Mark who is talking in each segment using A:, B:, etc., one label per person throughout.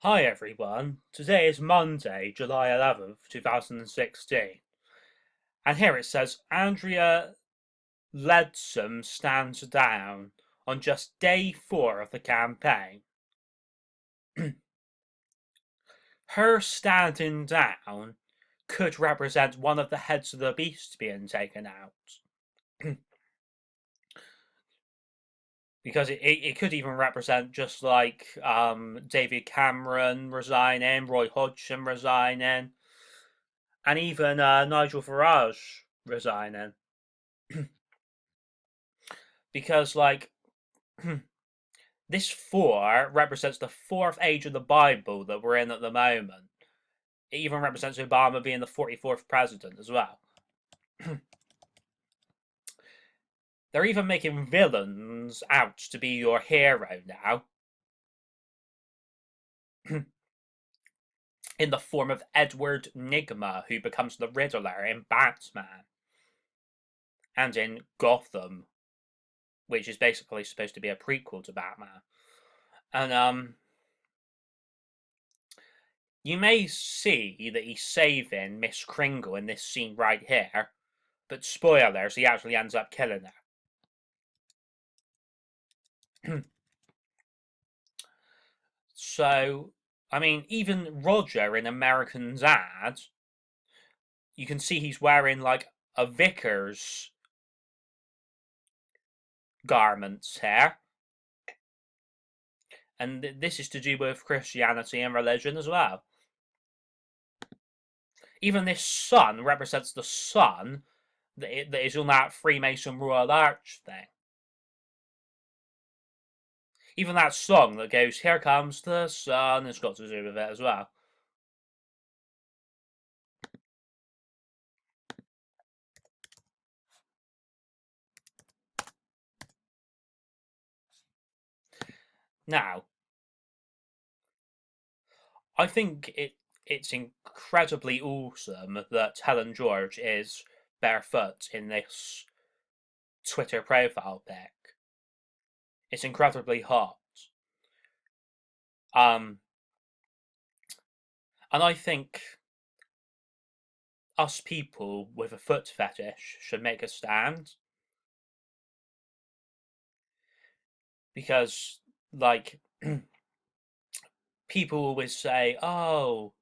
A: Hi everyone, today is Monday, July 11th, 2016, and here it says Andrea Leadsom stands down on just day 4 of the campaign. Her standing down could represent one of the heads of the beast being taken out. Because it could even represent just like David Cameron resigning, Roy Hodgson resigning, and even Nigel Farage resigning. Because like this 4 represents the fourth age of the Bible that we're in at the moment. It even represents Obama being the 44th president as well. They're even making villains out to be your hero now. In the form of Edward Nygma, who becomes the Riddler in Batman. And in Gotham, which is basically supposed to be a prequel to Batman. And you may see that he's saving Miss Kringle in this scene right here, but spoilers, he actually ends up killing her. So, I mean, even Roger in American's ad, you can see he's wearing like a vicar's garments here. And this is to do with Christianity and religion as well. Even this sun represents the sun that is on that Freemason Royal Arch thing. Even that song that goes, "Here comes the sun," has got to do with it as well. Now, I think it's incredibly awesome that Helen George is barefoot in this Twitter profile pic. It's incredibly hot. Um, and I think us people with a foot fetish should make a stand because, like, people always say, "Oh,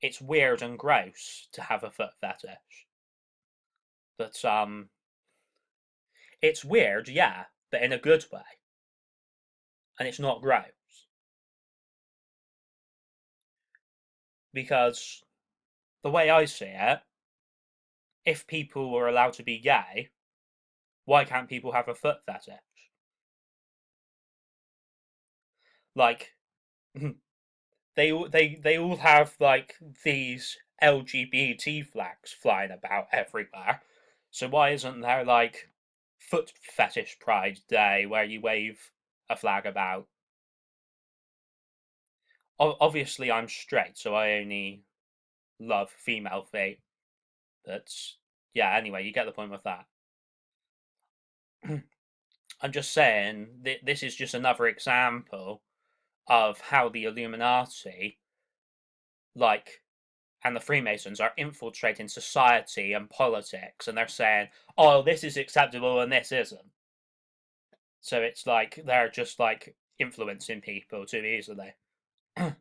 A: it's weird and gross to have a foot fetish," but it's weird, yeah, but in a good way, and it's not gross because the way I see it, if people were allowed to be gay, why can't people have a foot fetish? Like they all have like these LGBT flags flying about everywhere. So why isn't there like foot fetish pride day where you wave a flag about? Obviously I'm straight, so I only love female feet. But yeah, anyway, you get the point with that. I'm just saying this is just another example of how the Illuminati, like, and the Freemasons are infiltrating society and politics, and they're saying, "Oh, this is acceptable and this isn't." So it's like they're just like influencing people too easily. And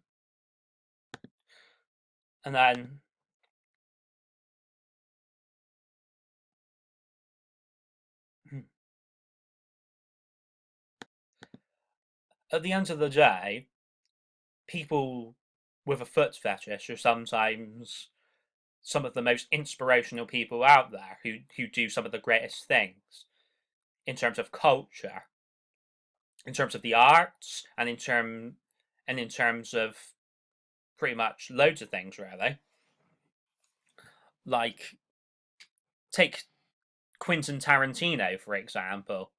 A: then at the end of the day, people with a foot fetish are sometimes some of the most inspirational people out there who do some of the greatest things in terms of culture, in terms of the arts, and in terms of pretty much loads of things really. Like take Quentin Tarantino for example.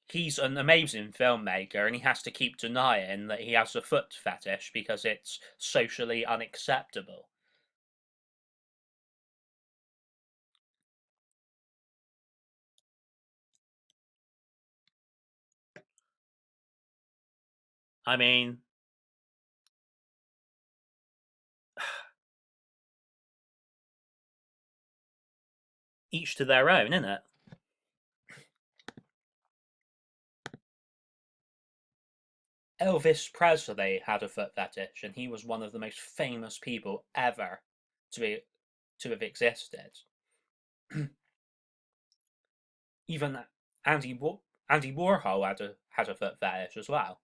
A: He's an amazing filmmaker and he has to keep denying that he has a foot fetish because it's socially unacceptable. I mean, each to their own, innit? Elvis Presley had a foot fetish, and he was one of the most famous people ever to be to have existed. Even Andy Andy Warhol had a foot fetish as well.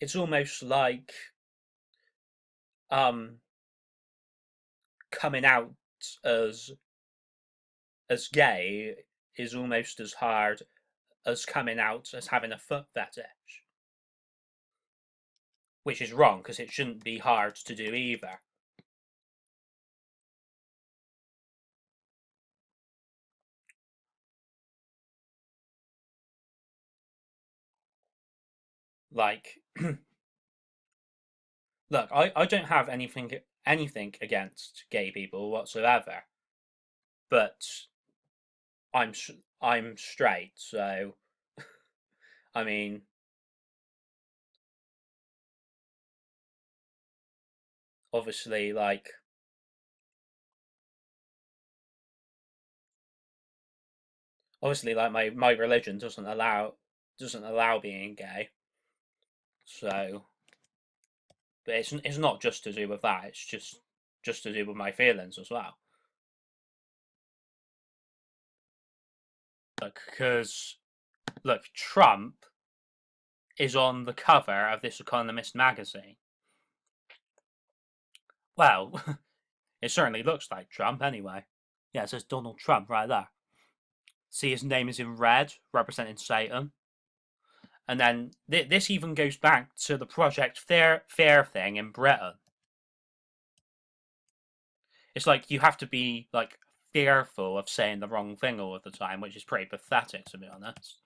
A: It's almost like um coming out as gay is almost as hard as coming out as having a foot fetish, which is wrong because it shouldn't be hard to do either. Like, look, I don't have anything against gay people whatsoever, but I'm I'm straight, so I mean, obviously, like my religion doesn't allow being gay, so but it's not just to do with that. It's just to do with my feelings as well. Look, because look, Trump is on the cover of this Economist magazine. Well, it certainly looks like Trump anyway. Yeah, it says Donald Trump right there. See, his name is in red, representing Satan. And then this even goes back to the Project Fair thing in Britain. It's like you have to be like fearful of saying the wrong thing all of the time, which is pretty pathetic to be honest.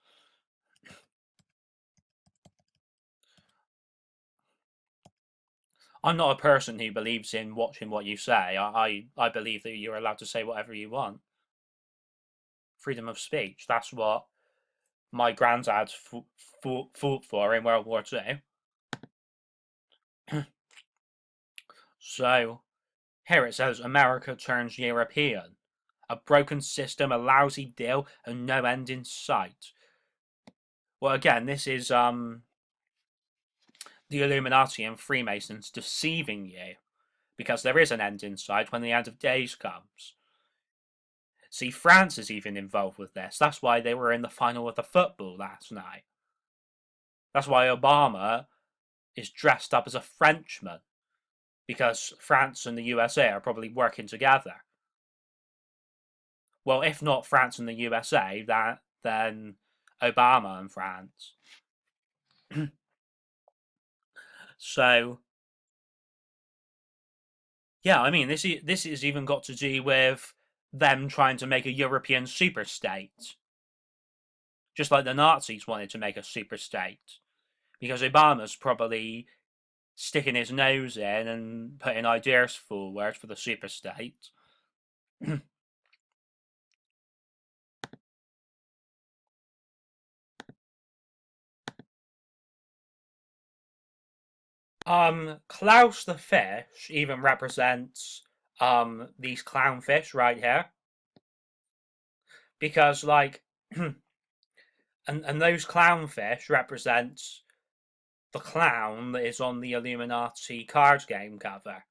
A: I'm not a person who believes in watching what you say. I believe that you're allowed to say whatever you want. Freedom of speech. That's what my granddad fought for in World War II. So here it says America turns European. A broken system, a lousy deal, and no end in sight. Well, again, this is the Illuminati and Freemasons deceiving you because there is an end in sight when the end of days comes. See, France is even involved with this. That's why they were in the final of the football last night. That's why Obama is dressed up as a Frenchman because France and the USA are probably working together. Well, if not France and the USA, then Obama and France. So yeah, I mean this has even got to do with them trying to make a European super state, just like the Nazis wanted to make a super state, because Obama's probably sticking his nose in and putting ideas forward for the super state. Klaus the fish even represents these clownfish right here because and those clownfish represent the clown that is on the Illuminati card game cover.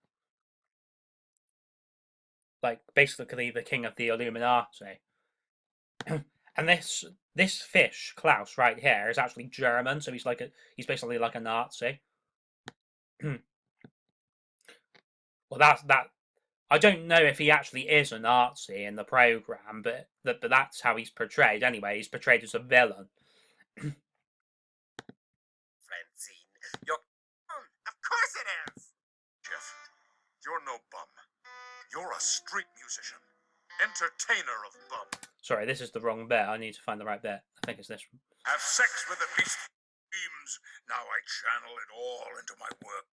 A: Like basically the king of the Illuminati. And this fish, Klaus, right here, is actually German, so he's basically like a Nazi. Well, that I don't know if he actually is a Nazi in the program, but that's how he's portrayed. Anyway, he's portrayed as a villain.
B: Francine, you're of course it is.
C: Jeff, you're no bum. You're a street musician, entertainer of bum.
A: Sorry, this is the wrong bit. I need to find the right bit. I think it's this one.
C: Have sex with the beast dreams. Now I channel it all into my work.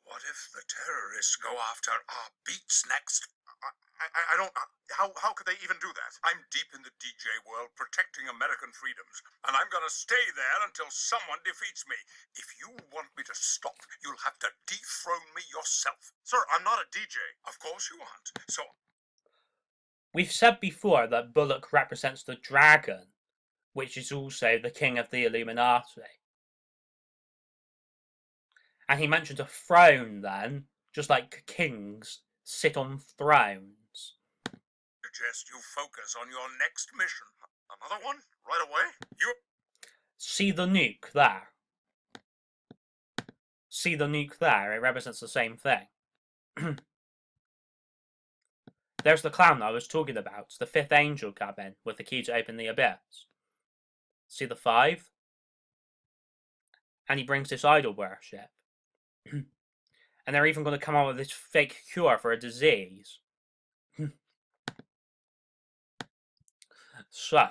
C: What if the terrorists go after our beats next? I don't. How could they even do that? I'm deep in the DJ world protecting American freedoms, and I'm gonna stay there until someone defeats me. If you want me to stop, you'll have to dethrone me yourself. Sir, I'm not a DJ. Of course you aren't. So.
A: We've said before that Bullock represents the dragon, which is also the king of the Illuminati. And he mentioned a throne then, just like kings sit on thrones.
C: Suggest you focus on your next mission. Another one? Right away? You.
A: See the nuke there? See the nuke there? It represents the same thing. There's the clown I was talking about, the fifth angel cabin with the key to open the abyss. See the 5? And he brings this idol worship. And they're even going to come up with this fake cure for a disease. So,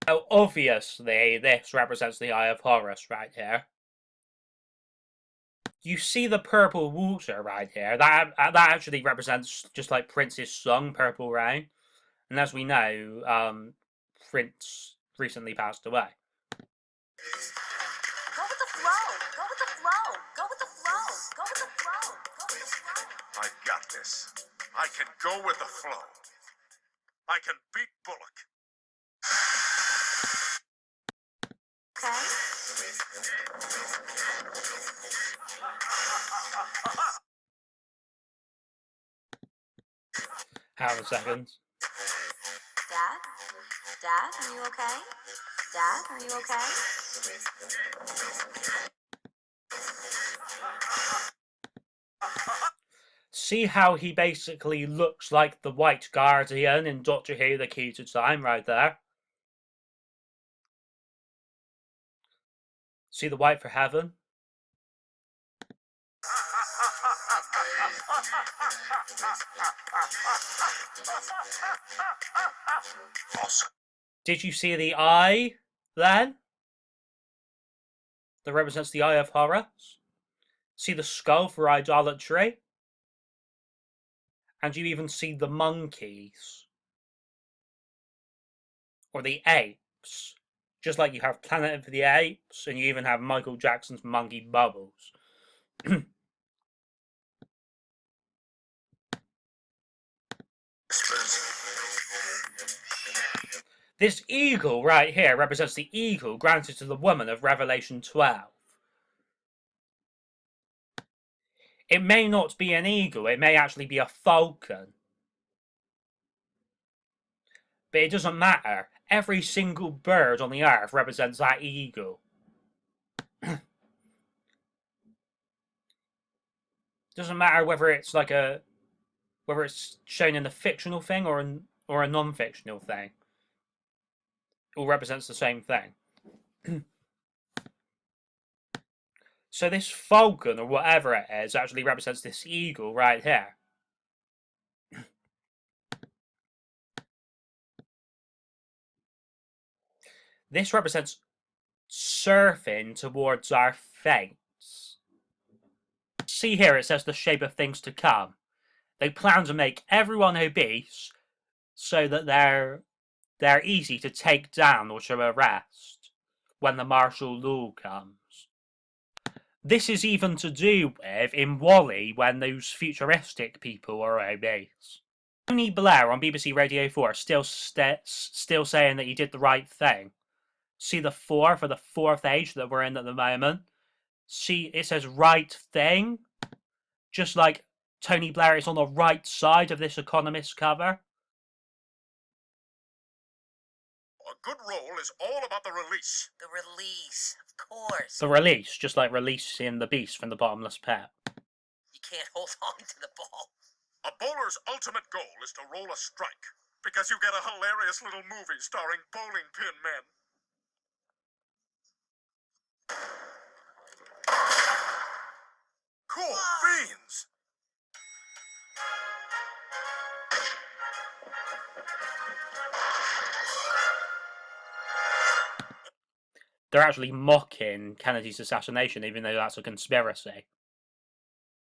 A: so obviously this represents the Eye of Horus right here. You see the purple water right here. That actually represents just like Prince's song, Purple Rain. And as we know, Prince recently passed away.
D: Go with the flow. Go with the flow. Go with the flow. Go with the flow. Go with the flow.
C: I got this. I can go with the flow. I can beat Bullock.
D: Okay.
A: Hang on a second.
D: Dad? Dad, are you okay? Dad, are you okay?
A: See how he basically looks like the White Guardian in Doctor Who, The Key to Time, right there? See the white for heaven? Did you see the eye, then? That represents the Eye of Horus? See the skull for idolatry? And you even see the monkeys. Or the apes. Just like you have Planet of the Apes, and you even have Michael Jackson's Monkey Bubbles. This eagle right here represents the eagle granted to the woman of Revelation 12. It may not be an eagle, it may actually be a falcon. But it doesn't matter. Every single bird on the earth represents that eagle. Doesn't matter whether it's like whether it's shown in a fictional thing or a non-fictional thing. It all represents the same thing. So this falcon, or whatever it is, actually represents this eagle right here. This represents surfing towards our fates. See here, it says the shape of things to come. They plan to make everyone obese so that they're easy to take down or to arrest when the martial law comes. This is even to do with in Wall-E when those futuristic people are obese. Tony Blair on BBC Radio 4 still saying that he did the right thing. See the 4 for the 4th age that we're in at the moment? See, it says right thing. Just like Tony Blair is on the right side of this Economist cover.
C: A good role is all about the release.
D: The release, of course.
A: The release, just like releasing the beast from the bottomless pit.
D: You can't hold on to the ball.
C: A bowler's ultimate goal is to roll a strike, because you get a hilarious little movie starring bowling pin men. Cool beans!
A: they're actually mocking Kennedy's assassination, even though that's a conspiracy.